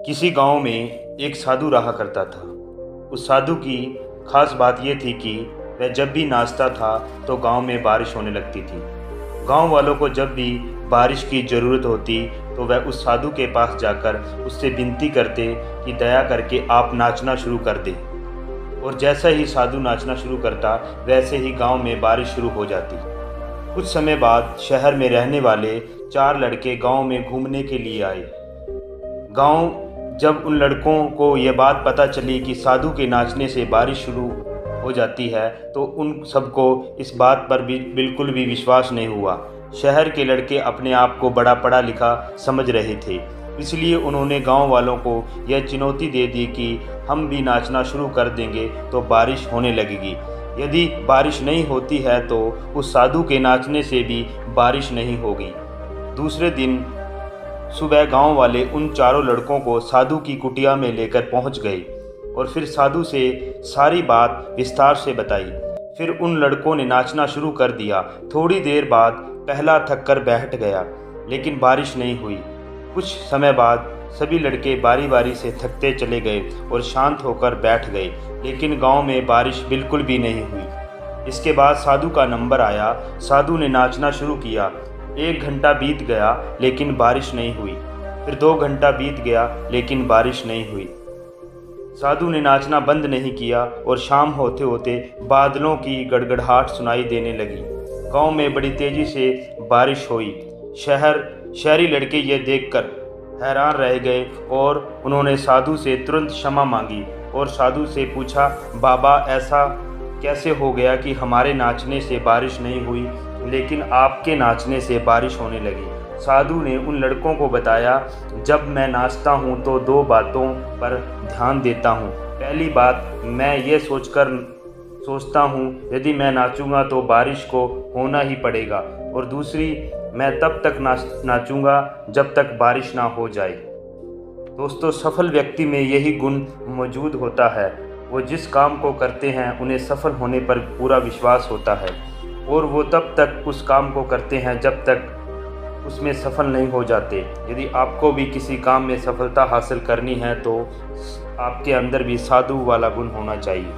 किसी गांव में एक साधु रहा करता था। उस साधु की खास बात यह थी कि वह जब भी नाचता था तो गांव में बारिश होने लगती थी। गांव वालों को जब भी बारिश की ज़रूरत होती तो वह उस साधु के पास जाकर उससे विनती करते कि दया करके आप नाचना शुरू कर दें। और जैसा ही साधु नाचना शुरू करता वैसे ही गांव में बारिश शुरू हो जाती। कुछ समय बाद शहर में रहने वाले 4 लड़के गांव में घूमने के लिए आए। गांव जब उन लड़कों को यह बात पता चली कि साधु के नाचने से बारिश शुरू हो जाती है तो उन सबको इस बात पर भी बिल्कुल भी विश्वास नहीं हुआ। शहर के लड़के अपने आप को बड़ा पढ़ा लिखा समझ रहे थे, इसलिए उन्होंने गांव वालों को यह चुनौती दे दी कि हम भी नाचना शुरू कर देंगे तो बारिश होने लगेगी। यदि बारिश नहीं होती है तो उस साधु के नाचने से भी बारिश नहीं होगी। दूसरे दिन सुबह गांव वाले उन चारों लड़कों को साधु की कुटिया में लेकर पहुंच गए और फिर साधु से सारी बात विस्तार से बताई। फिर उन लड़कों ने नाचना शुरू कर दिया। थोड़ी देर बाद पहला थक कर बैठ गया, लेकिन बारिश नहीं हुई। कुछ समय बाद सभी लड़के बारी बारी से थकते चले गए और शांत होकर बैठ गए, लेकिन गांव में बारिश बिल्कुल भी नहीं हुई। इसके बाद साधु का नंबर आया। साधु ने नाचना शुरू किया। 1 घंटा बीत गया लेकिन बारिश नहीं हुई। फिर 2 घंटा बीत गया लेकिन बारिश नहीं हुई। साधु ने नाचना बंद नहीं किया और शाम होते होते बादलों की गड़गड़ाहट सुनाई देने लगी। गांव में बड़ी तेजी से बारिश हुई। शहरी लड़के यह देखकर हैरान रह गए और उन्होंने साधु से तुरंत क्षमा मांगी और साधु से पूछा, बाबा ऐसा कैसे हो गया कि हमारे नाचने से बारिश नहीं हुई लेकिन आपके नाचने से बारिश होने लगी। साधु ने उन लड़कों को बताया, जब मैं नाचता हूँ तो 2 बातों पर ध्यान देता हूँ। पहली बात, मैं ये सोचता हूँ यदि मैं नाचूंगा तो बारिश को होना ही पड़ेगा, और दूसरी, मैं तब तक नाचूंगा जब तक बारिश ना हो जाए। दोस्तों, सफल व्यक्ति में यही गुण मौजूद होता है। वो जिस काम को करते हैं उन्हें सफल होने पर पूरा विश्वास होता है और वो तब तक उस काम को करते हैं जब तक उसमें सफल नहीं हो जाते। यदि आपको भी किसी काम में सफलता हासिल करनी है तो आपके अंदर भी साधु वाला गुण होना चाहिए।